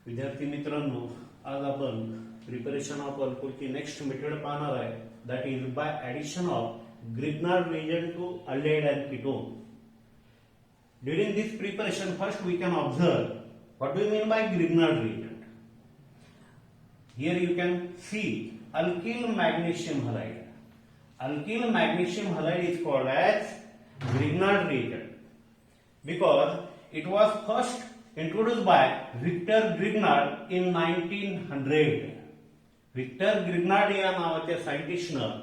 विद्यार्थी मित्रांनो, आज आपण प्रिपरेशन ऑफ अल्कोहोल की नेक्स्ट मेथड पाहणार आहे, that is by addition of Grignard reagent to aldehyde and ketone. During this preparation, first we can observe what do you mean by Grignard reagent. Here you can see alkyl magnesium halide. Alkyl magnesium halide is called as Grignard reagent because it was first introduced by Victor Grignard in 1900. Victor Grignard या नावाच्या सायंटिस्टनं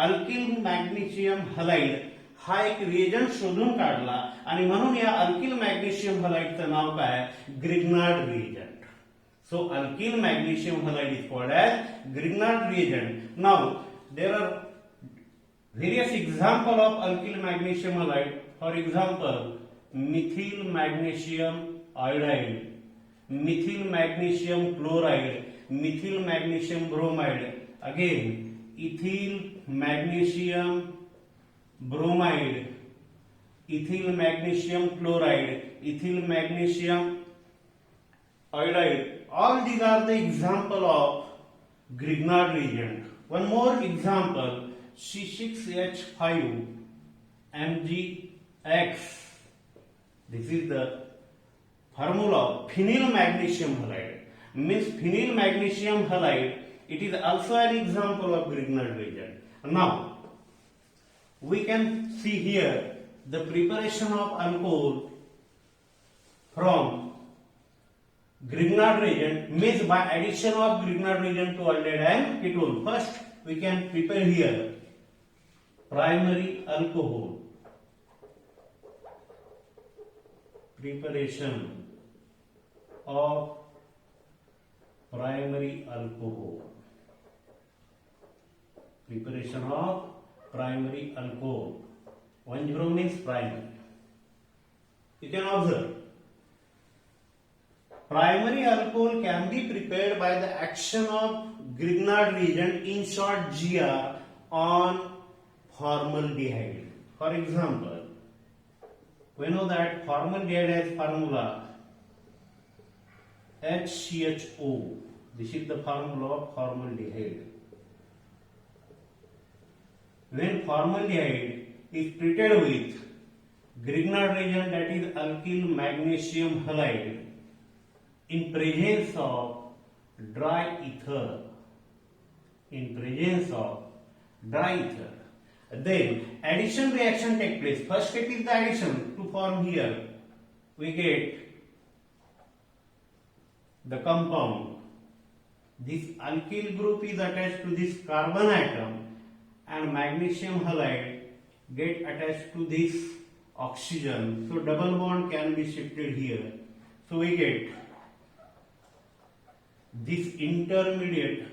alkyl magnesium halide हा एक reagent शोधून काढला आणि म्हणून या alkyl magnesium हलाइडचं नाव काय, Grignard reagent. So alkyl magnesium halide is called as Grignard reagent. Now there are various example of alkyl magnesium halide. For example, methyl magnesium iodide, methyl magnesium chloride, methyl magnesium bromide, again ethyl magnesium bromide, ethyl magnesium chloride, ethyl magnesium iodide. All these are the example of Grignard reagent. One more example, C6H5 MgX. This is the formula of phenyl magnesium halide. Means phenyl magnesium halide. It is also an example of Grignard reagent. Now we can see here the preparation of alcohol from Grignard reagent, means by addition of Grignard reagent to aldehyde and ketone. First we can prepare here primary alcohol. Preparation of primary alcohol. Preparation of primary alcohol. 10 means primary. You can observe primary alcohol can be prepared by the action of Grignard reagent, in short GR, on formaldehyde. For example, we know that formaldehyde has formula HCHO. This is the formula of formaldehyde. When formaldehyde is treated with Grignard reagent, that is alkyl magnesium halide, in presence of dry ether, then addition reaction takes place. First step is the addition. To form here we get the compound. This alkyl group is attached to this carbon atom and magnesium halide get attached to this oxygen. So double bond can be shifted here. So we get this intermediate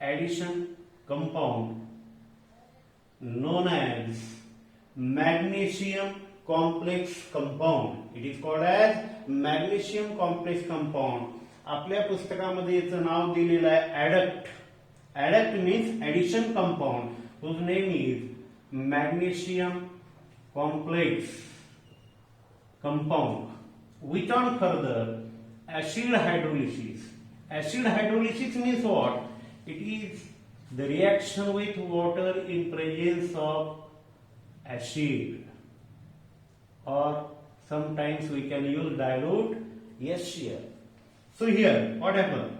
addition compound known as magnesium complex compound. It is called as magnesium complex compound. आपल्या पुस्तकामध्ये याचं नाव दिलेलं आहे adduct. Adduct means addition compound, whose name is magnesium complex compound. Which on further acid hydrolysis. Acid hydrolysis means what? It is the reaction with water in presence of acid, or sometimes we can use dilute HCl. So here what happened?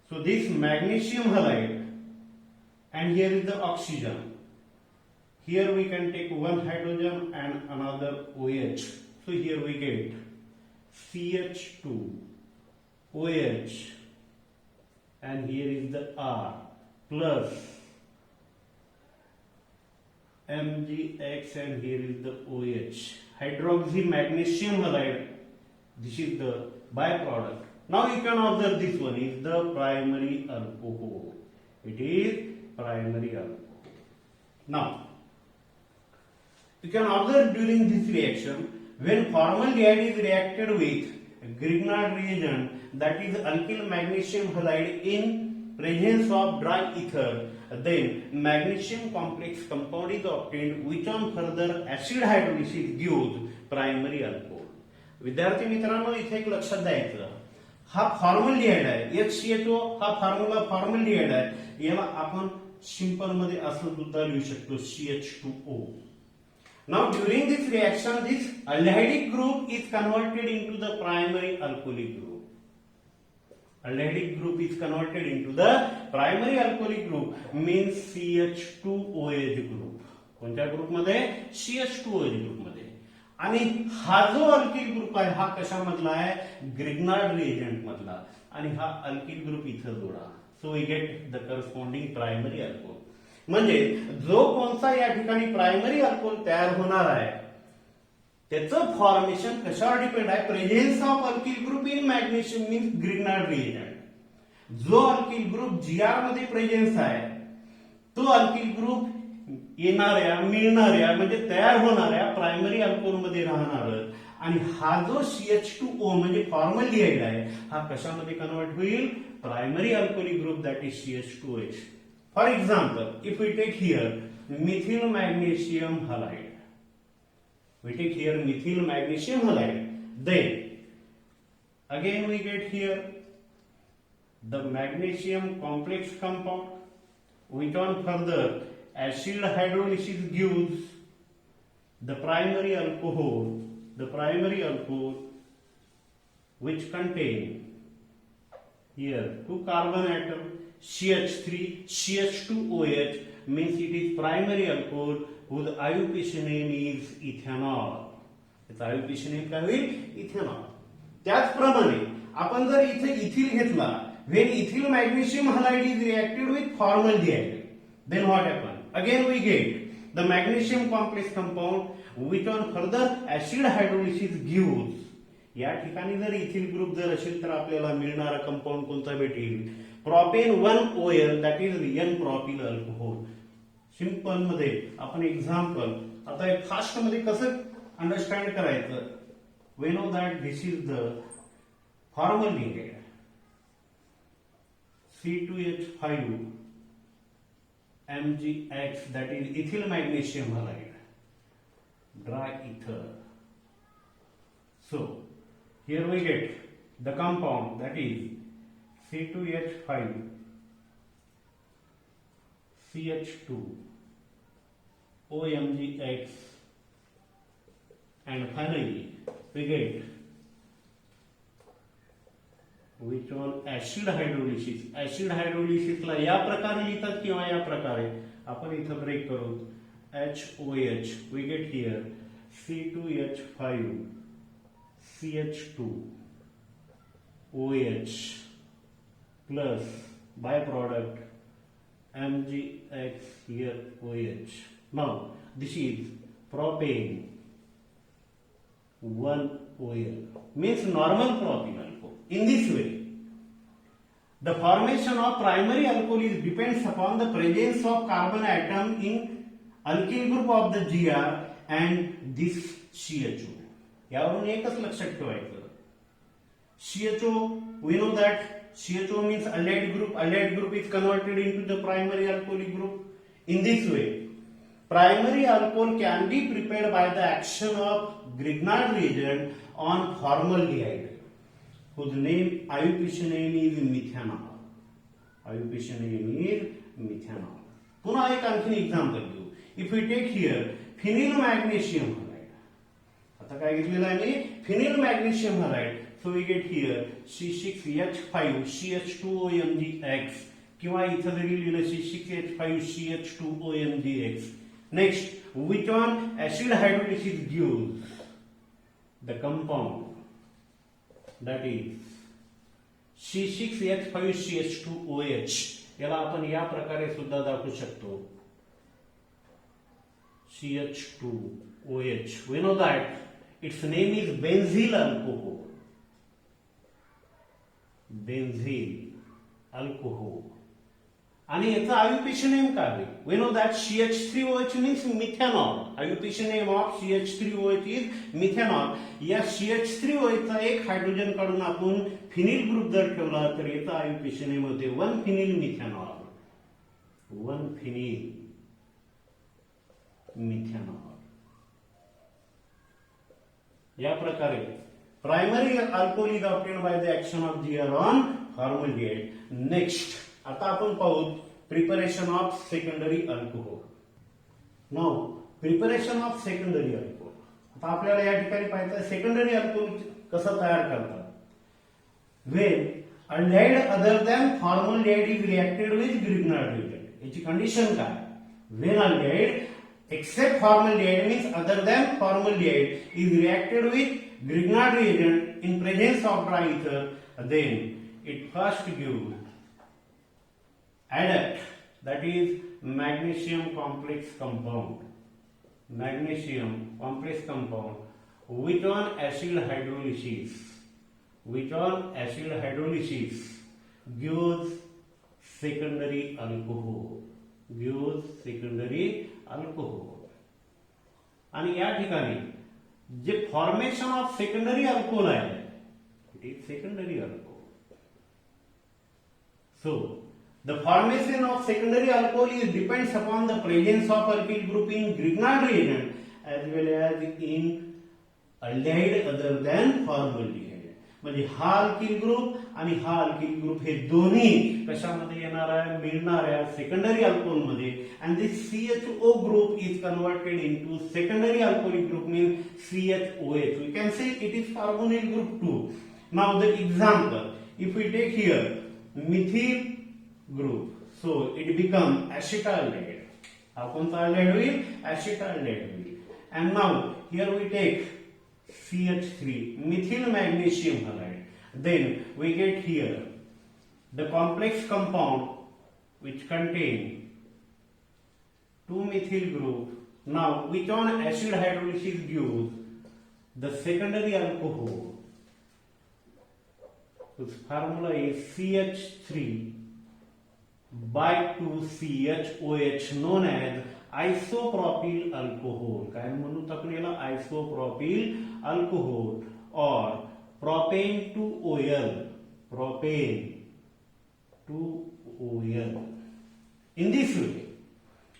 So this magnesium halide and here is the oxygen. Here we can take one hydrogen and another OH. So here we get CH2 OH and here is the R plus MgX and here is the OH. Hydroxy magnesium halide. This is the byproduct. Now you can observe this one is the primary alcohol. It is primary alcohol. Now you can observe during this reaction when formaldehyde is reacted with Grignard reagent, that is alkyl magnesium halide, in presence of dry ether, then magnesium complex compound is obtained, which on further acid hydrolysis gives primary alcohol. विद्यार्थी मित्रांनो, इथे एक लक्षात द्यायचं, हा formaldehyde आहे, HCHO हा formula formaldehyde आहे, याला आपण सिंपल मध्ये असं सुद्धा लिहू शकतो CH2O. Now during this reaction this aldehydic group is converted into the primary alcoholic group. Aldehydic group is converted into the primary alcoholic group means CH2OH group. कोणत्या ग्रुपमध्ये? CH2OH ग्रुपमध्ये. आणि हा जो अल्किल ग्रुप आहे हा कशामधला आहे? ग्रिग्नार्ड रिएजंट मधला. आणि हा अल्किल ग्रुप इथं जोडा. So we get the corresponding primary alcohol. म्हणजे जो कोणता या ठिकाणी प्रायमरी अल्कोहोल तयार होणार आहे त्याचं फॉर्मेशन कशावर डिपेंड आहे? Presence of alkyl group in magnesium means Grignard reagent. जो अल्किल ग्रुप जीआर मध्ये प्रेझेन्स आहे तो अल्किल ग्रुप येणाऱ्या मिळणाऱ्या म्हणजे तयार होणाऱ्या प्रायमरी अल्कोहोल मध्ये राहणार. आणि हा जो CH2O म्हणजे फॉर्मल्डिहाइड आहे हा कशामध्ये कन्वर्ट होईल? Primary alcoholic group that is CH2OH. For example, if we take here methyl magnesium halide, we take here methyl magnesium halide, then again we get here the magnesium complex compound, which on further acid hydrolysis gives the primary alcohol which contain here two carbon atom CH3 CH2OH means it is primary alcohol whose IUPAC name is ethanol. त्याचा IUPAC name काय होईल? Ethanol. त्याचप्रमाणे आपण जर इथे ethyl घेतला, when ethyl magnesium halide is reacted with formaldehyde, then what happen? Again we get the magnesium complex compound which on further acid hydrolysis gives. या ठिकाणी जर इथिल ग्रुप जर असेल तर आपल्याला मिळणारा कंपाऊंड कोणता भेटेल? Propane 1OL that is N propyl alcohol. Simple मध्ये आपण एक्झाम्पल आता एक फास्ट मध्ये कसं अंडरस्टँड करायचं? We know that this is the formaldehyde C2H5 MgX that is ethyl magnesium halide, dry ether. So here we get the compound that is C2H5 CH2 OMgX, and finally we get which one? acid hydrolysis. acid hydrolysis ला या प्रकारे लिहितात किंवा या प्रकारे आपण इथं break करू HOH, we get here C2H5 CH2 OH plus byproduct MgX here OH. Now this is propane 1OL means normal propyl alcohol. In this way, the formation of primary alcohol is depends upon the presence of carbon atom in alkyl group of the GR and this CHO. यावरून एकच लक्षात ठेवायचं, CHO we know that CHO means aldehyde group. Aldehyde group is converted into the primary alcoholic group. In this way, primary alcohol can be prepared by the action of Grignard reagent on formaldehyde, whose IUPAC name is methanol. IUPAC name is methanol. पुन्हा एक आणखी example घेऊ. If we take here phenyl magnesium halide. आता काय घेतलेलं आहे मी? Phenyl magnesium halide. So we get here C6H5 CH2OMgX किंवा इथं जरी लिहिलं C6H5 CH2OMgX. Next, which one? acid hydrolysis gives the compound that is C6H5 CH2OH. याला आपण या प्रकारे सुद्धा दाखवू शकतो CH2OH. We know that its name is benzyl alcohol. Benzyl alcohol. आणि याचा IUPAC नेम काय होईल? We know that CH3OH means methanol. IUPAC name of CH3OH is methanol. या CH3OH चा एक हायड्रोजन काढून आपण फिनिल ग्रुप जर ठेवला तर याचा IUPAC नेम होते 1 फिनिल मिथेनॉल. 1 phenyl methanol. या प्रकारे Primary alcohol is obtained by the action of GR on formaldehyde. Next, आता आपण पाहू preparation of secondary alcohol. Now, preparation of secondary alcohol. आता आपल्याला या ठिकाणी पाहायचं आहे secondary alcohol कसं तयार करतात. When aldehyde other than formaldehyde is reacted with Grignard reagent. याची कंडिशन काय? When aldehyde except formaldehyde means other than formaldehyde is reacted with Grignard reagent in presence of dry ether, then it first gives adduct, that is magnesium complex compound. Magnesium complex compound which on acid hydrolysis gives secondary alcohol. आणि या ठिकाणी जे formation of secondary alcohol आहे, it is secondary alcohol. So, the formation of secondary alcohol is depends upon the presence of alkyl group in Grignard reagent as well as in aldehyde other than formaldehyde. म्हणजे हा alkyl group आणि हा alkyl group हे दोन्ही कशामध्ये येणार आहे? मिळणार आहे सेकंडरी अल्कोहोल मध्ये. and this CHO group is converted into secondary alcoholic group means CHOH. We can say it is carbonyl group 2. Now the example, if we take here methyl group, so it become acetaldehyde. हा कोणता aldehyde होईल? acetaldehyde होईल. And now here we take CH3 methyl magnesium halide. Then we get here the complex compound which contain 2 methyl group. Now which on acid hydrolysis gives the secondary alcohol. Its formula is CH3 by 2CHOH known as isopropyl alcohol. काय म्हणून आपण याला isopropyl alcohol or propane to OL. In this way,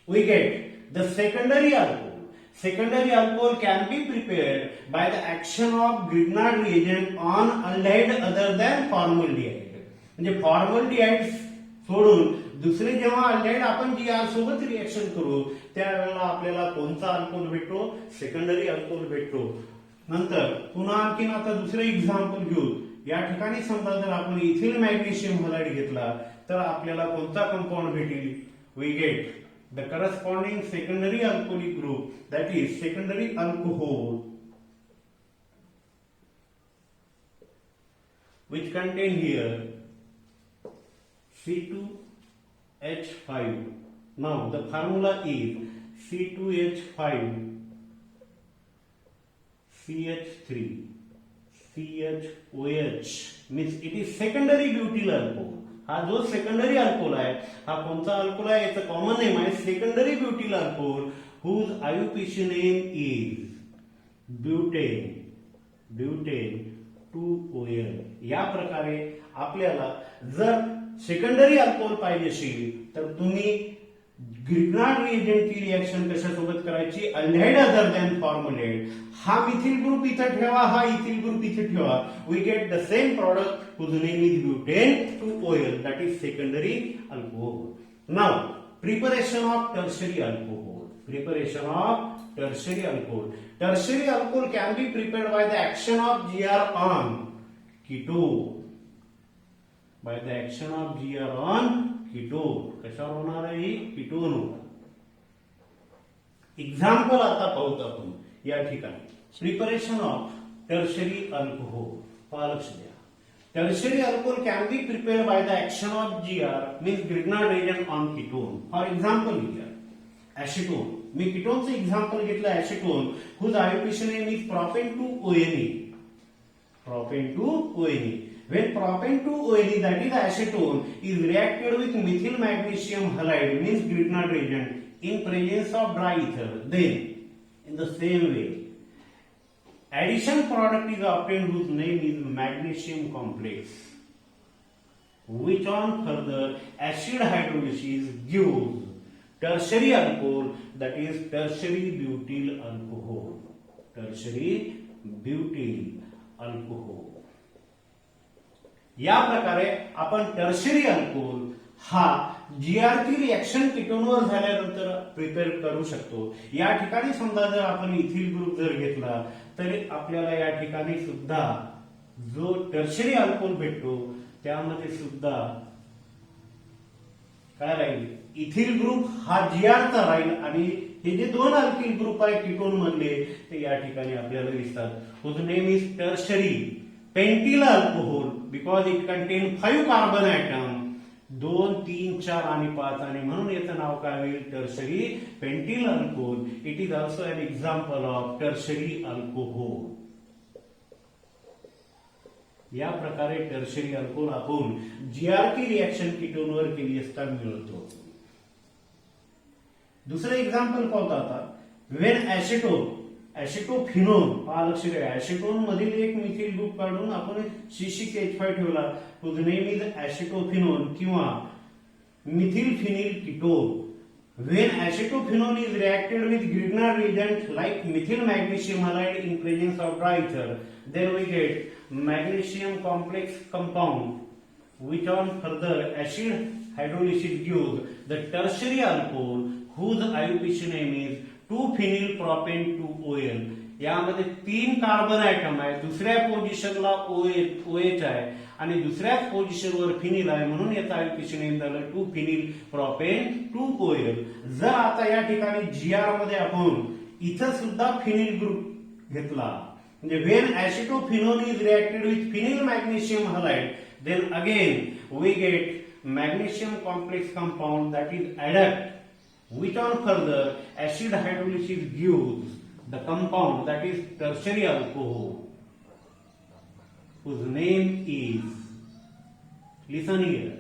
we get the secondary alcohol. Secondary alcohol can be prepared by the action of Grignard reagent on aldehyde other than formaldehyde. म्हणजे formaldehyde सोडून दुसरे जेव्हा aldehyde आपण GR सोबत reaction करू त्यावेळेला आपल्याला कोणता अल्कोहोल भेटतो? सेकंडरी अल्कोहोल भेटतो. नंतर पुन्हा आणखीन आता दुसरे एक्झाम्पल घेऊ. या ठिकाणी समजा जर आपण इथिल मॅग्नेशियम हलाइड घेतला तर आपल्याला कोणता कंपाऊंड भेटेल? We get the corresponding secondary alcoholic group, that is secondary alcohol which contain here C2H5. Now the formula is C2H5 CH3 CHOH means it is secondary butyl alcohol. हा जो secondary alcohol आहे हा कोणता alcohol आहे? याचं common name आहे secondary butyl alcohol whose IUPAC name is butane 2OL. या प्रकारे आपल्याला जर सेकंडरी अल्कोहोल पाहिजे असेल तर तुम्ही ग्रिग्नार्ड रिएजंटची रिएक्शन कशासोबत करायची? Aldehyde other than formaldehyde. हा मिथिल ग्रुप इथं ठेवा, हा इथिल ग्रुप इथे ठेवा. We get the same product whose name is butane 2OL, that is secondary alcohol. Now preparation of tertiary alcohol. Tertiary alcohol can be prepared by the action of GR on ketone. कशावर होणार आहे? Ketone होणार. Example आता पाहूत आपण या ठिकाणी. Preparation of tertiary alcohol. लक्ष द्या. Tertiary alcohol can be prepared by the action of GR means Grignard reagent on ketone. For example here acetone. मी कीटोनचे एक्झाम्पल घेतलं acetone whose IUPAC name is propane 2ONE. When propane 2ONE, that is acetone, is reacted with methyl magnesium halide means Grignard reagent in presence of dry ether, then in the same way addition product is obtained whose name is magnesium complex which on further acid hydrolysis gives tertiary alcohol, that is tertiary butyl alcohol. Alcohol. या प्रकारे आपण tertiary alcohol हा GRT reaction कीटोनवर झाल्यानंतर prepare करू शकतो. या ठिकाणी समजा जर आपण इथिल ग्रुप जर घेतला तरी आपल्याला या ठिकाणी सुद्धा जो टर्शरी अल्कोहोल भेटतो त्यामध्ये सुद्धा काय राहील, इथिल ग्रुप हा जीआरचा राहील आणि हे जे दोन अल्किल ग्रुप आहे कीटोन मधले ते या ठिकाणी आपल्याला दिसतात. Whose name is tertiary pentyl alcohol because it contain 5 carbon atom, 2, 3, 4 आणि 5 आणि म्हणून याचं नाव काय होईल, tertiary pentyl alcohol. It is also an example of tertiary alcohol. या प्रकारे टर्शरी अल्कोहोल आपण जीआरटी रिएक्शन कीटोनवर केली असता मिळतो. दुसरं एक्झाम्पल पाहतो आता. वेन ऍसिटोफिनोन, लक्ष द्या, ऍसिटोन मधील एक मिथिल ग्रुप काढून आपण C6H5 ठेवला, हुज नेम इज ऍसिटोफिनोन किंवा Mithil phenyl ketone. When acetophenone is reacted with Grignard reagent like methyl magnesium halide in presence of dry ether, then we get magnesium complex compound which on further acid hydrolysis gives the tertiary alcohol whose IUPAC name is 2-phenyl-propane-2-OL. यामध्ये 3 carbon atom आहे, दुसऱ्या पोझिशनला OH आहे आणि दुसऱ्याच पोझिशनवर phenyl आहे म्हणून याचा आययुपीएसी नेम झालं 2-phenyl-propane-2-OL. जर आता या ठिकाणी जीआर मध्ये आपण इथं सुद्धा फिनिल ग्रुप घेतला म्हणजे when acetophenone is reacted with phenyl magnesium halide then again we get magnesium complex compound that is adduct which on further acid hydrolysis gives the compound that is tertiary alcohol whose name is, listen here,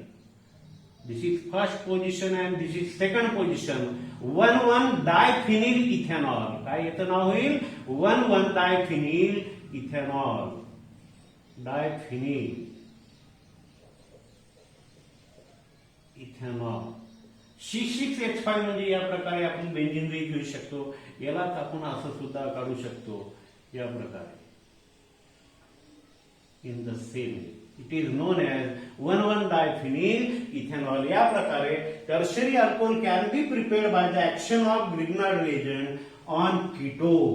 this is first position and this is second position, 1,1-diphenyl ethanol. काय याचं नाव होईल, 1,1-diphenyl ethanol, diphenyl ethanol. C6H5 म्हणजे या प्रकारे आपण benzene घेऊ शकतो, यालाच आपण असं सुद्धा काढू शकतो या प्रकारे. In the same it is known as 1,1-diphenyl ethanol. या प्रकारे tertiary alcohol can be prepared by the action of Grignard reagent on ketone.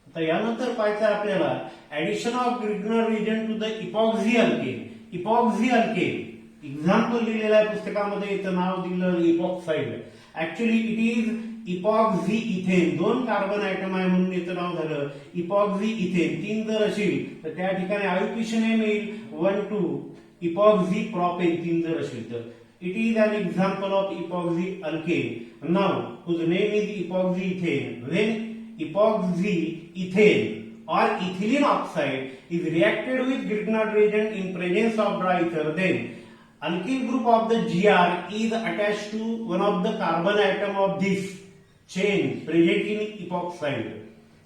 आता यानंतर पाहायचं आपल्याला addition of Grignard reagent to the epoxy alkane. Epoxy alkane example दिलेलं आहे पुस्तकामध्ये, याचं नाव दिलं epoxide. Actually it is epoxy ethane, 2 carbon atom आहे म्हणून याचं नाव झालं इपॉक्सी इथेन. 3 जर असेल तर त्या ठिकाणी आययुपीएसी नेम येईल 1,2 इपॉक्सी-प्रॉपेन. 3 जर असेल तर it is an example of epoxy alkane. Now whose name is epoxy ethane. When epoxy ethane or ethylene oxide is reacted with Grignard reagent in presence of dry ether, then alkyl group of the GR is attached to one of the carbon atom of this chain present in epoxide.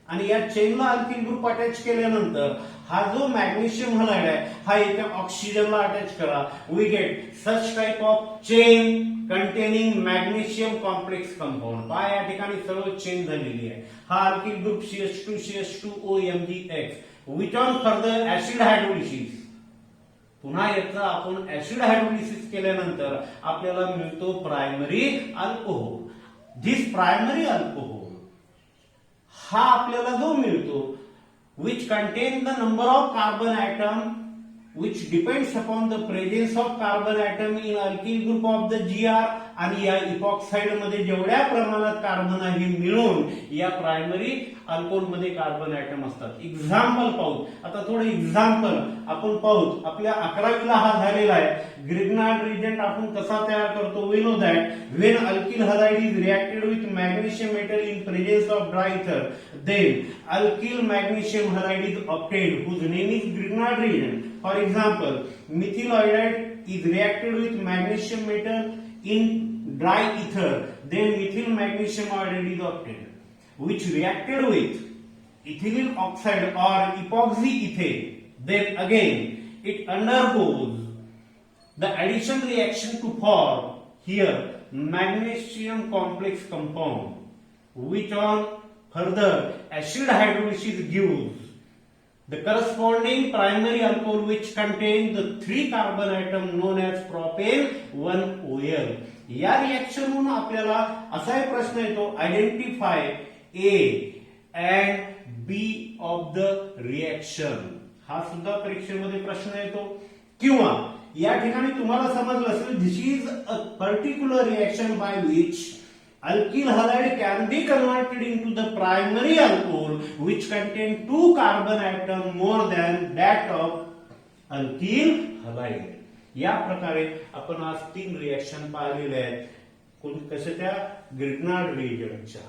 आणि या चेनला alkyl group attach केल्यानंतर हा जो magnesium halide आहे हा एका ऑक्सिजनला attach करा, we get such type of chain containing magnesium complex compound. पहा या ठिकाणी सर्व चेन झालेली आहे. हा alkyl group CH2CH2OMgX which on further acid hydrolysis. पुन्हा याचा आपण ऍसिड हायड्रोलिसिस केल्यानंतर आपल्याला मिळतो primary alcohol. This primary alcohol हा आपल्याला जो मिळतो which contain the number of carbon atom which depends upon the presence of carbon atom in alkyl group of the GR. आणि या इपॉक्साइड मध्ये जेवढ्या प्रमाणात कार्बन आहे मिळून या प्रायमरी अल्कोहोल मध्ये कार्बन ॲटम असतात. एक्झाम्पल पाहू आता, थोडं एक्झाम्पल आपण पाहू. आपल्या 11वीला हा झालेला आहे. ग्रिग्नार्ड रिएजंट आपण कसा तयार करतो, we know that when alkyl halide is reacted with magnesium metal in presence of dry ether, then alkyl magnesium halide is obtained whose name is Grignard reagent. For example, methyl iodide is reacted with magnesium metal in dry ether, then methyl magnesium iodide is obtained, which reacted with ethylene oxide or epoxy ethane. Then again, it undergoes the addition reaction to form here magnesium complex compound, which on further acid hydrolysis gives The corresponding primary alcohol which contain the 3 carbon atom known as propane 1OL. या reaction म्हणून आपल्याला असा एक प्रश्न येतो, identify A and B of the reaction. हा सुद्धा परीक्षेमध्ये प्रश्न येतो. किंवा या ठिकाणी तुम्हाला समजलं असेल, this is a particular reaction by which alkyl halide can be converted into the primary alcohol which contain 2 carbon atom more than that of alkyl halide. या प्रकारे आपण आज 3 रिएक्शन पाहिलेले आहेत. कशाच्या? ग्रिग्नार्ड रिएजंटच्या.